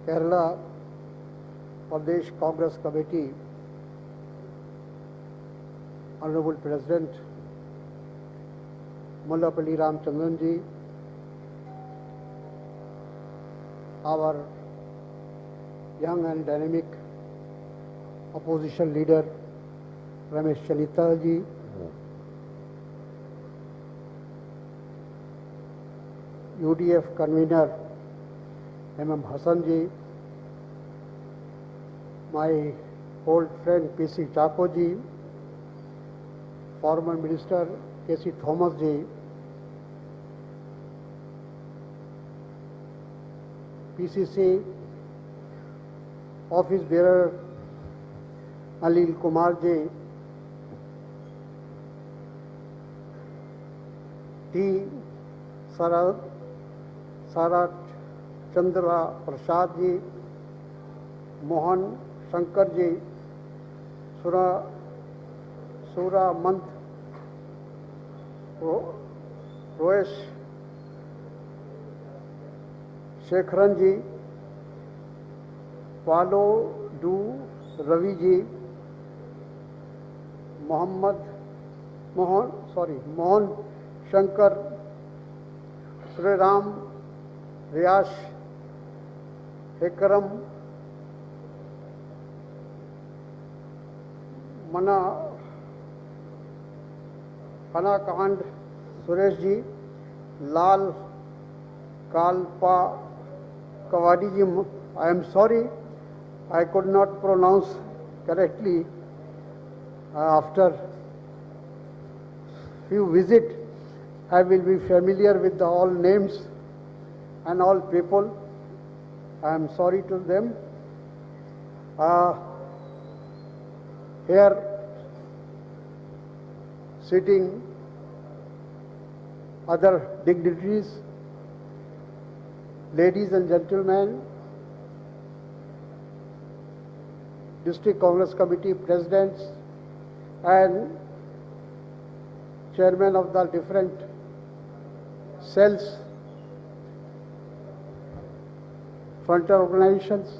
Kerala Pradesh Congress Committee, Honorable President Mullapalli Ramchandran ji, our young and dynamic opposition leader Ramesh Chanital ji, UDF convener MM Hassan ji, my old friend PC Chako ji, former minister KC Thomas ji, PCC office bearer Anil Kumar ji, T. Sarat Chandra Prasad ji, Mohan Shankar ji, Sura Mant, Roesh Shekharan ji, Palo Du Ravi ji, Mohan Shankar, Sri Ram Riyash Hekaram, Kanakand Suresh ji, Lal Kalpa Kawadi ji, I am sorry, I could not pronounce correctly after few visits. I will be familiar with all names and all people. I am sorry to them. Here sitting other dignitaries, ladies and gentlemen, District Congress Committee presidents and chairmen of the different cells, frontier organizations,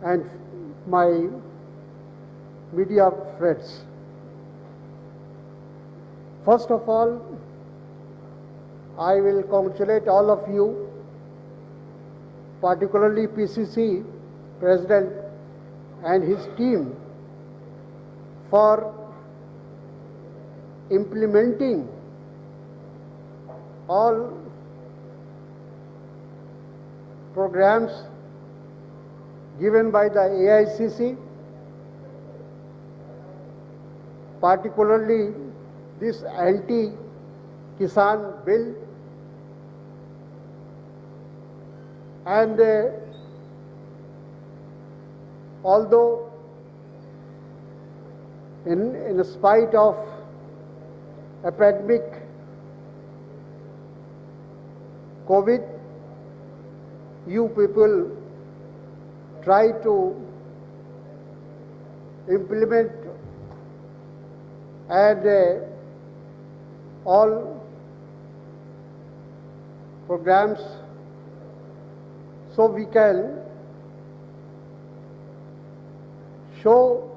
and my media friends. First of all, I will congratulate all of you, particularly PCC President and his team, for implementing all programs given by the AICC, particularly this anti-Kisan bill, and although in spite of epidemic COVID, you people try to implement and all programs so we can show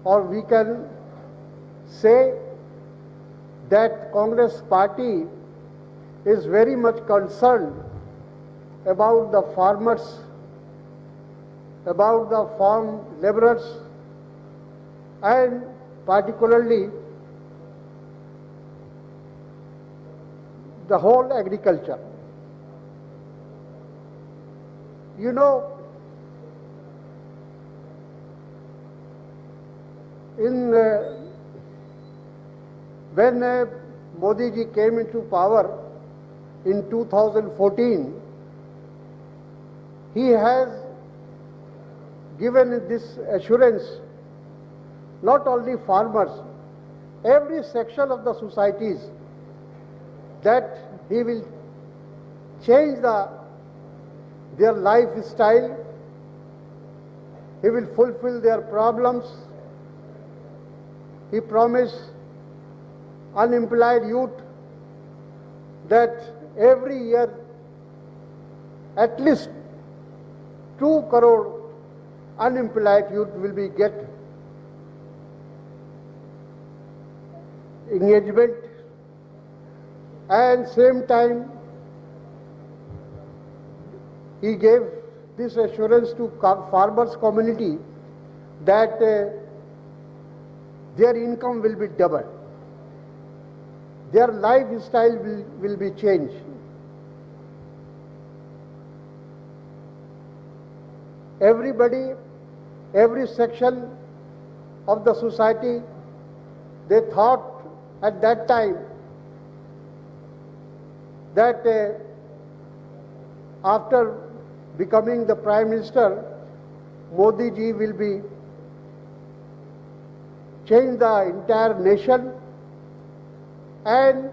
or we can say that Congress party is very much concerned about the farmers, about the farm laborers, and particularly the whole agriculture. You know, when Modi ji came into power in 2014, he has given this assurance not only farmers, every section of the societies, that he will change their lifestyle, he will fulfill their problems. He promised unemployed youth that every year at least 2 crore unemployed youth will be get engagement, and same time he gave this assurance to farmers community that their income will be doubled, their lifestyle will be changed. Everybody, every section of the society, they thought at that time that after becoming the Prime Minister, Modi ji will be change the entire nation and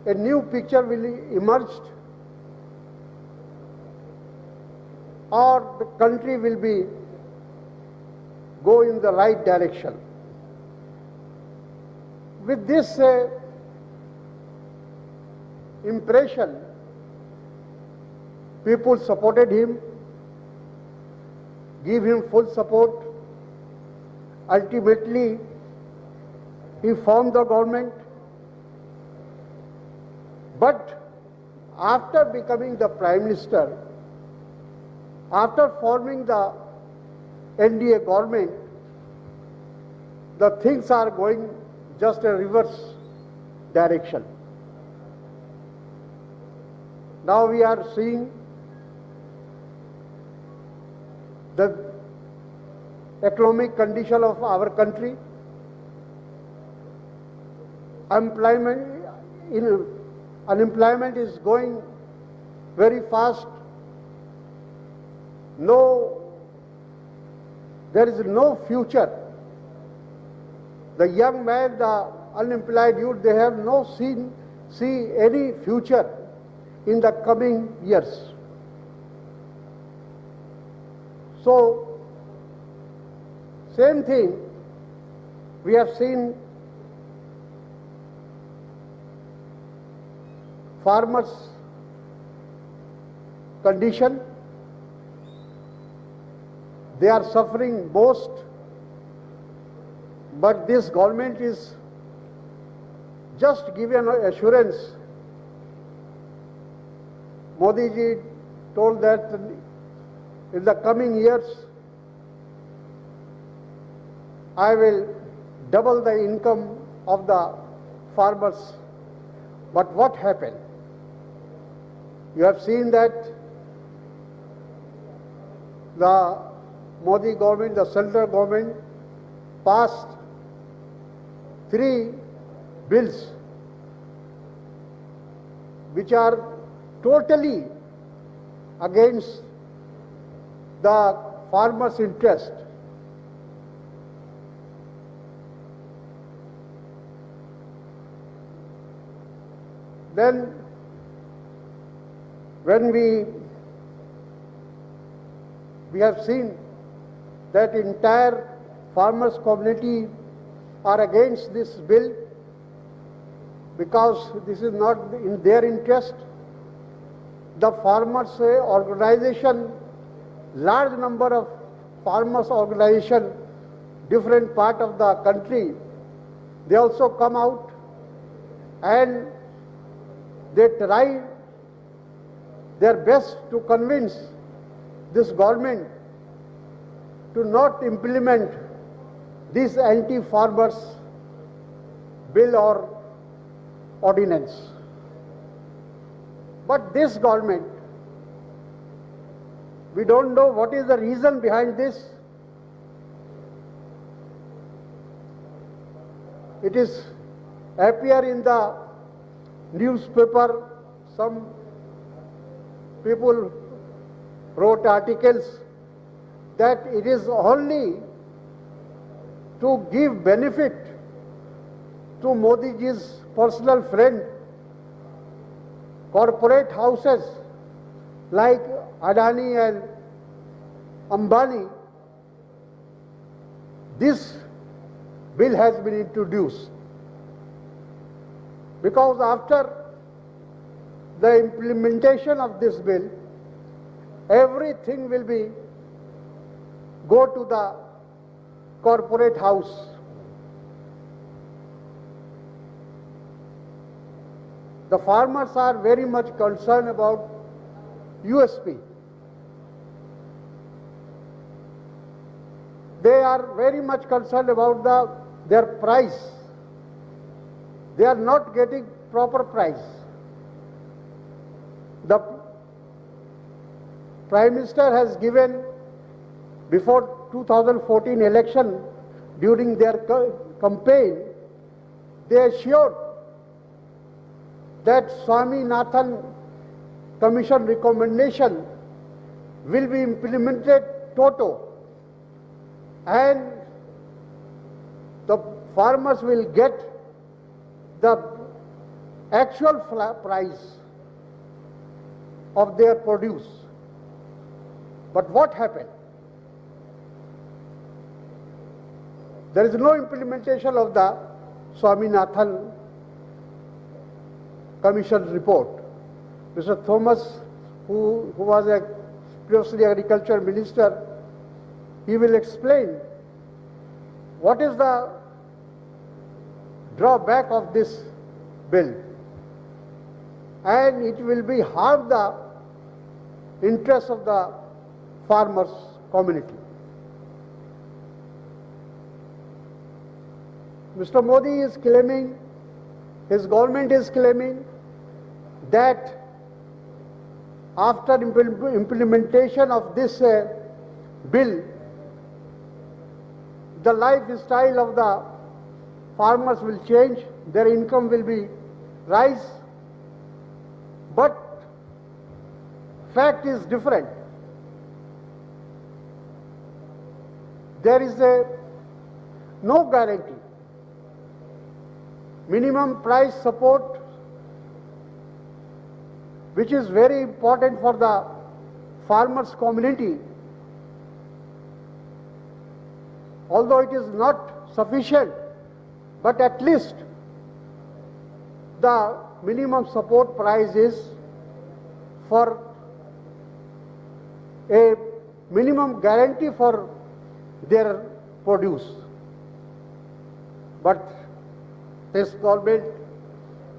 a new picture will emerge, or the country will be go in the right direction. With this impression, people supported him, give him full support. Ultimately, he formed the government. But after becoming the Prime Minister, after forming the NDA government, the things are going just a reverse direction. Now we are seeing the economic condition of our country. Unemployment is going very fast. There is no future. The young man, the unemployed youth, they have no see any future in the coming years. So, same thing we have seen farmers' condition. They are suffering most, but this government is just given assurance. Modi ji told that in the coming years, I will double the income of the farmers. But what happened? You have seen that the Modi government, the central government, passed 3 bills which are totally against the farmers' interest. Then, when we have seen that entire farmers' community are against this bill because this is not in their interest, the farmers' organization, large number of farmers' organization, different part of the country, they also come out and they try their best to convince this government to not implement this anti-farmers bill or ordinance. But this government, we don't know what is the reason behind this. It is appear in the newspaper, some people wrote articles that it is only to give benefit to Modi ji's personal friend, corporate houses like Adani and Ambani. This bill has been introduced because after the implementation of this bill, everything will be go to the corporate house. The farmers are very much concerned about USP. They are very much concerned about their price. They are not getting proper price. The Prime Minister has given, before 2014 election, during their campaign, they assured that Swaminathan Commission recommendation will be implemented toto, and the farmers will get the actual price of their produce. But what happened? There is no implementation of the Swaminathan Commission report. Mr. Thomas, who was a previously agriculture minister, he will explain what is the drawback of this bill, and it will be harm the interest of the farmers community. Mr. Modi is claiming, his government is claiming that after implementation of this bill, the lifestyle of the farmers will change, their income will be rise. But fact is different. There is no guarantee. Minimum price support, which is very important for the farmers community, although it is not sufficient, but at least the minimum support price is for a minimum guarantee for their produce. But this government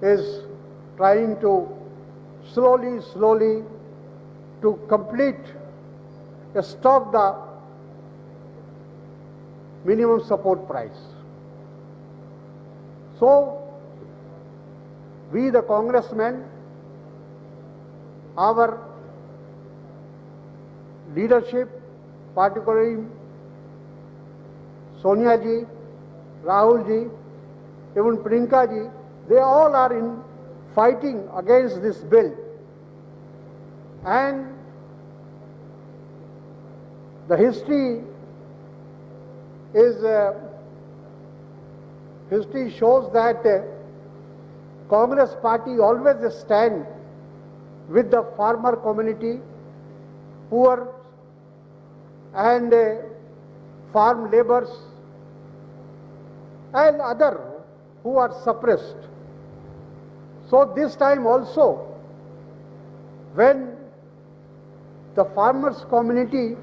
is trying to slowly to stop the minimum support price. So, we the congressmen, our leadership, particularly Sonia ji, Rahul ji, even Priyanka ji, they all are in fighting against this bill. And the history shows that Congress party always stand with the farmer community, poor and farm laborers and other who are suppressed. So this time also, when the farmers community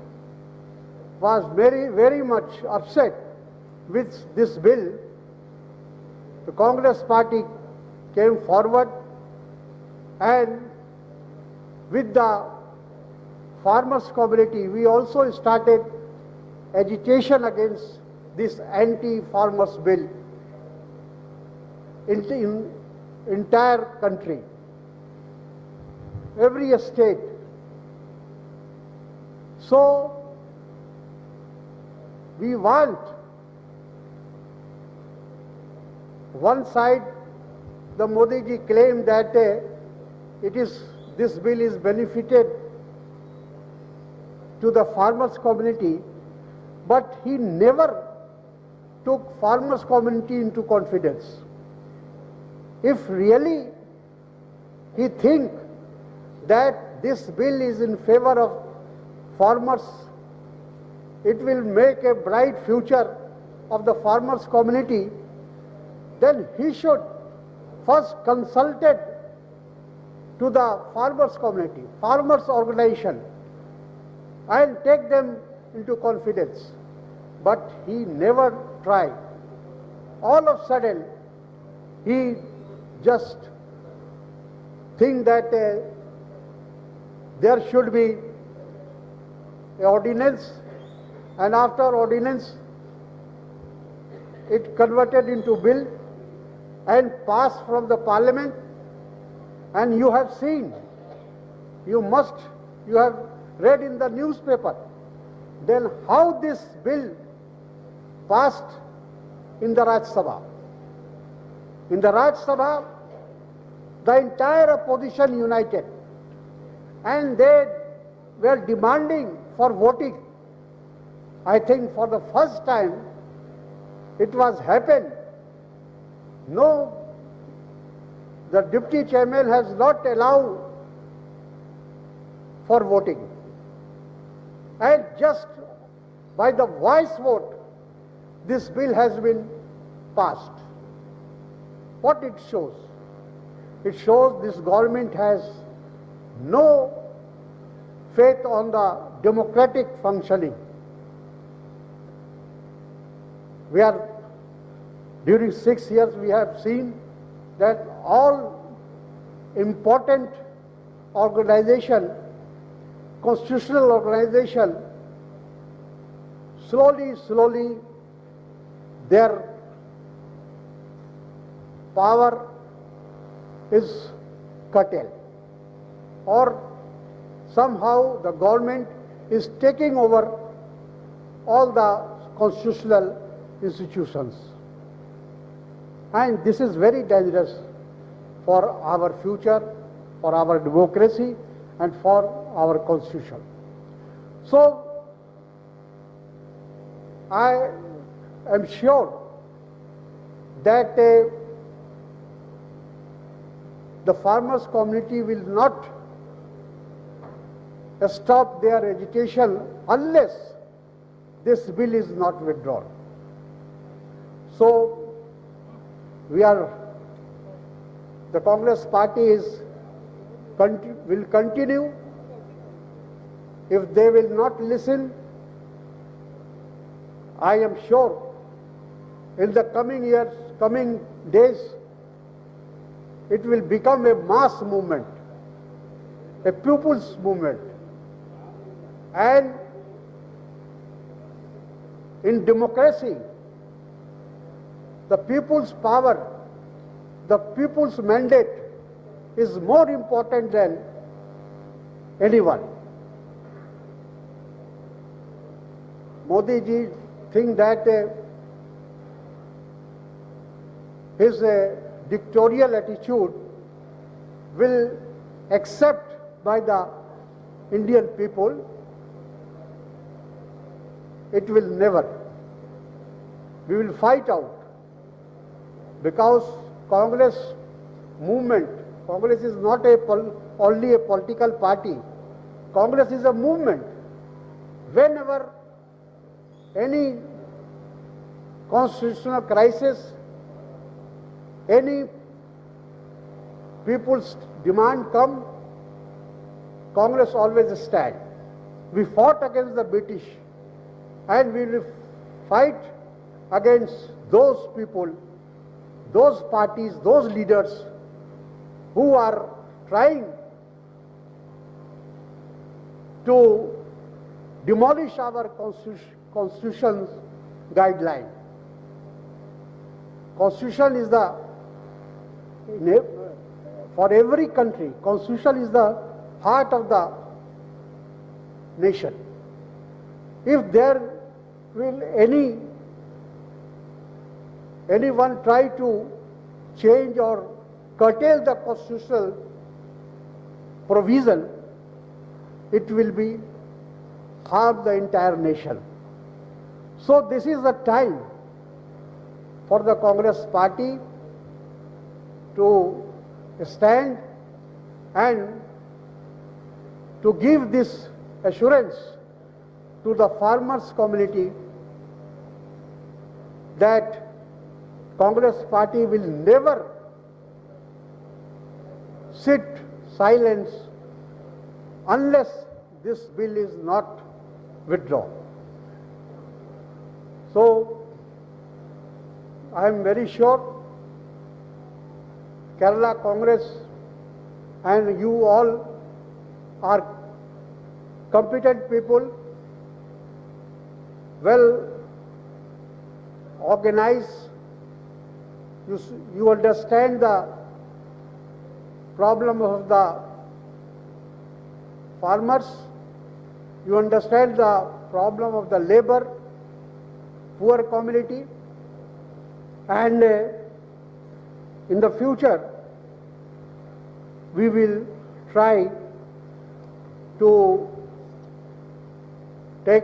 was very much upset with this bill, the Congress party came forward and with the farmers community we also started agitation against this anti-farmers bill in entire country, every state. So we want one side, the Modi ji claimed that this bill is benefited to the farmers community, but he never took farmers community into confidence. If really he think that this bill is in favor of farmers, it will make a bright future of the farmers community, then he should first consulted to the farmers community, farmers organization, and take them into confidence. But he never tried. All of a sudden, he just think that there should be an ordinance, and after ordinance, it converted into bill and passed from the parliament. And you have seen, you have read in the newspaper, then how this bill passed in the Rajya Sabha. In the Rajya Sabha, the entire opposition united, and they were demanding for voting. I think for the first time it was happened. No, the deputy chairman has not allowed for voting. And just by the voice vote, this bill has been passed. What it shows? It shows this government has no faith on the democratic functioning. During 6 years, we have seen that all important organization, constitutional organization, slowly their power is curtailed, or somehow the government is taking over all the constitutional institutions. And this is very dangerous for our future, for our democracy, and for our constitution. So, I am sure that the farmers community will not stop their agitation unless this bill is not withdrawn. So, the Congress party will continue. If they will not listen, I am sure in the coming years, coming days, it will become a mass movement, a people's movement. And in democracy, the people's power, the people's mandate is more important than anyone. Modi ji think that his dictatorial attitude will accept by the Indian people. It will never. We will fight out, because Congress movement, Congress is not only a political party. Congress is a movement. Whenever any constitutional crisis, any people's demand come, Congress always stand. We fought against the British, and we will fight against those people, those parties, those leaders who are trying to demolish our Constitution's guideline. Constitution is for every country, Constitution is the heart of the nation. If there will anyone try to change or curtail the constitutional provision, it will be harm the entire nation. So this is the time for the Congress party to stand and to give this assurance to the farmers community that Congress party will never sit silence unless this bill is not withdrawn. So, I am very sure Kerala Congress and you all are competent people, well organized, you understand the problem of the farmers, you understand the problem of the labor, poor community, and in the future we will try to take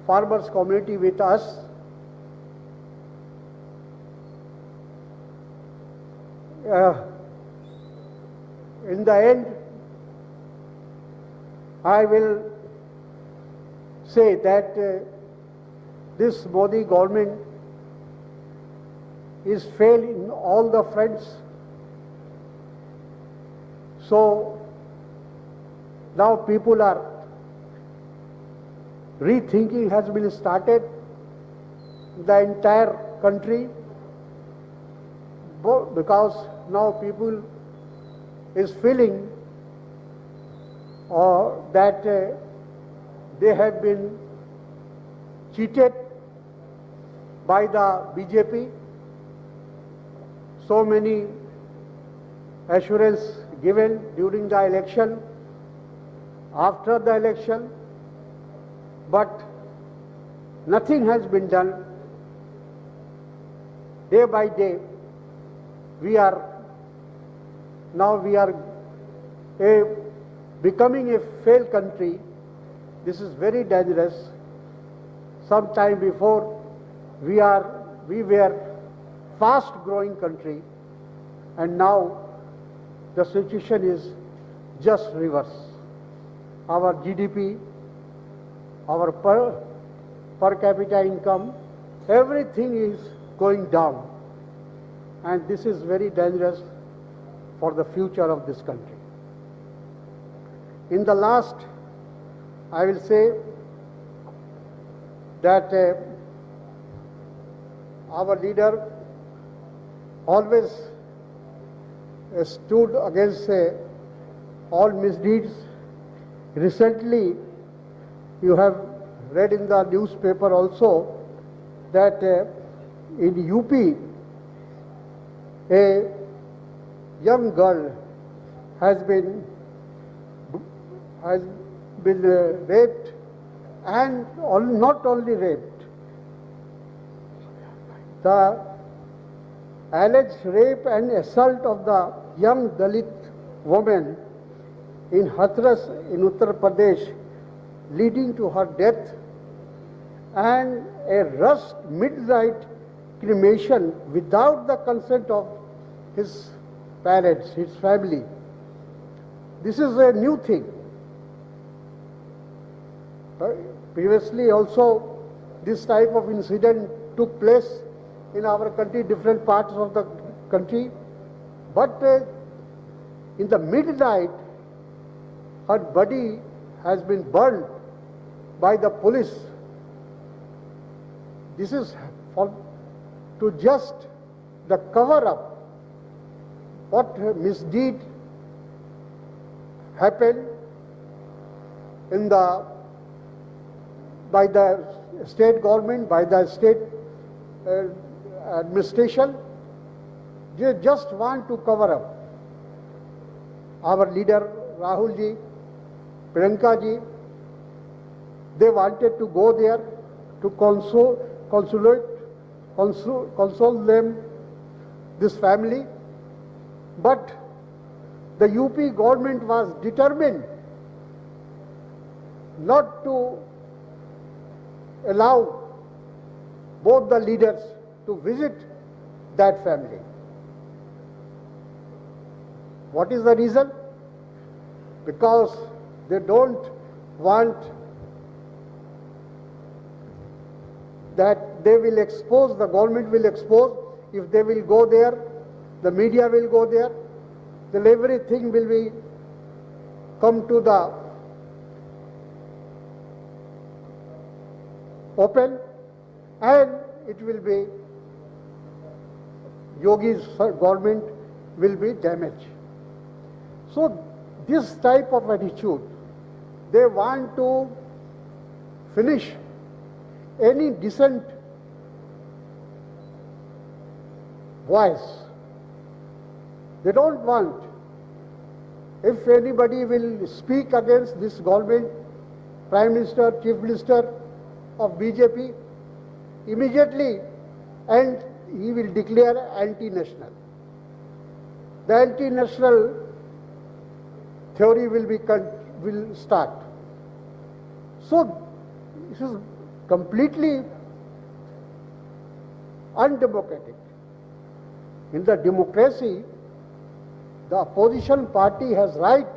farmers community with us. In the end, I will say that this Modi government is failed in all the fronts. So now people are rethinking has been started the entire country, because now people is feeling that they have been cheated by the BJP. So many assurance given during the election, after the election, but nothing has been done. Day by day, we are becoming a failed country. This is very dangerous. Some time before, we were fast growing country, and now the situation is just reverse. Our GDP, our per capita income, everything is going down, and this is very dangerous for the future of this country. In the last, I will say that our leader always stood against all misdeeds. Recently, you have read in the newspaper also that in UP, a young girl has been raped, and not only raped, the alleged rape and assault of the young Dalit woman in Hathras in Uttar Pradesh, leading to her death, and a rushed midnight cremation without the consent of his parents, his family. This is a new thing. Previously also this type of incident took place in our country, different parts of the country, but in the midnight her body has been burned by the police. This is to just the cover up what misdeed happened by the state government, by the state administration. They just want to cover up. Our leader Rahul ji, Priyanka ji, they wanted to go there to console them, this family, but the UP government was determined not to allow both the leaders to visit that family. What is the reason? Because they don't want that they will expose, the government will expose, if they will go there, the media will go there, then everything will be come to the open, and it will be Yogi's government will be damaged. So this type of attitude, they want to finish any decent voice. They don't want, if anybody will speak against this government, Prime Minister, Chief Minister of BJP, immediately, and he will declare anti-national. The anti-national theory will start. So this is completely undemocratic. In the democracy, the opposition party has right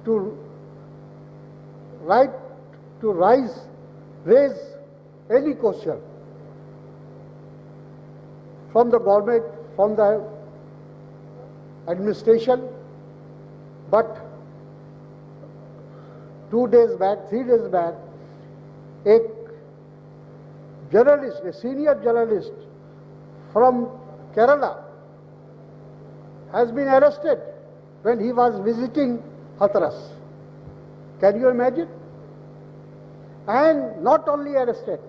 to raise any question from the government, from the administration, but 2 days back, 3 days back, a journalist, a senior journalist from Kerala has been arrested when he was visiting Hathras. Can you imagine? And not only arrested,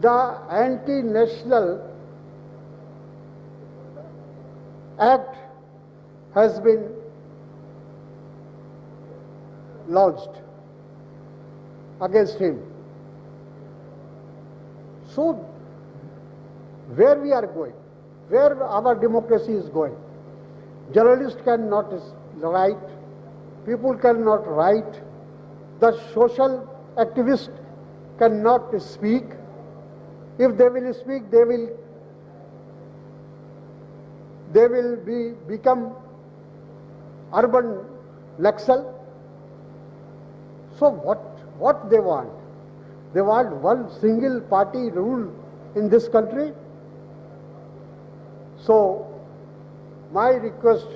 the anti-national act has been launched against him. So, where we are going, where our democracy is going, journalists cannot write, people cannot write, the social activists cannot speak. If they will speak, they will become urban Naxal. So what they want? They want one single party rule in this country. So my request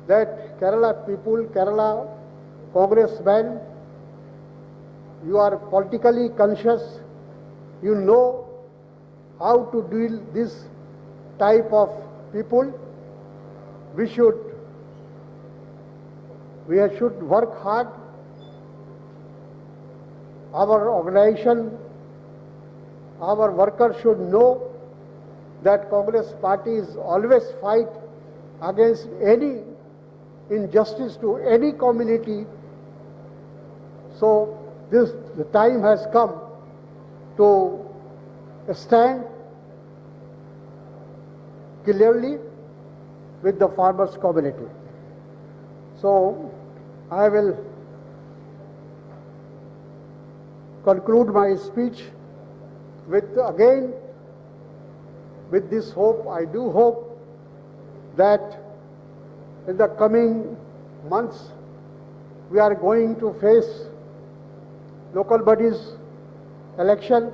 that Kerala people, Kerala congressmen, you are politically conscious, you know how to deal this type of people. We should work hard. Our organization, our workers should know that Congress party is always fight against any injustice to any community. So the time has come to stand clearly with the farmers community. So I will conclude my speech with this hope. I do hope that in the coming months we are going to face local bodies election,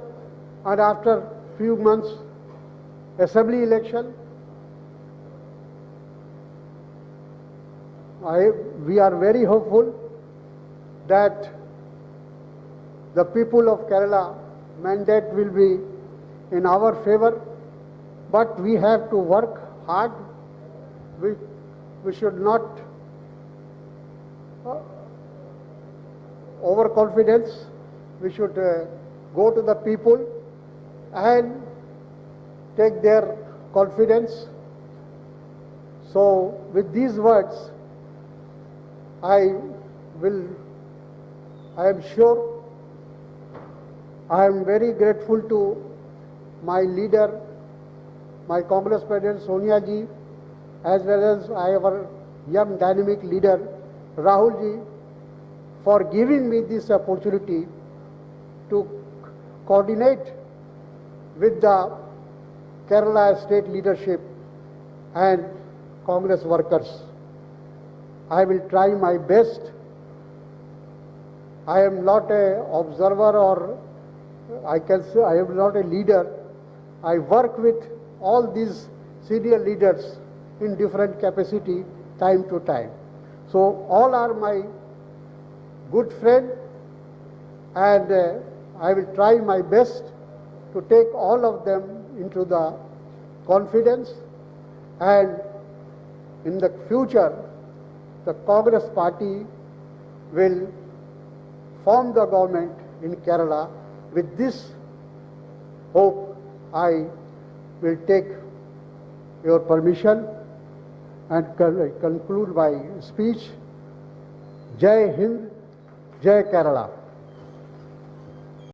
and after few months assembly election. We are very hopeful that the people of Kerala mandate will be in our favor, but we have to work hard. We should not overconfidence. We should go to the people and take their confidence. So with these words, I am sure, I am very grateful to my leader, my Congress President Sonia ji, as well as our young dynamic leader Rahul ji, for giving me this opportunity to coordinate with the Kerala state leadership and Congress workers. I will try my best. I am not an observer, or I can say I am not a leader. I work with all these senior leaders in different capacity time to time. So all are my good friend, and I will try my best to take all of them into the confidence, and in the future the Congress party will form the government in Kerala. With this hope, I will take your permission and conclude my speech. Jai Hind, Jai Kerala.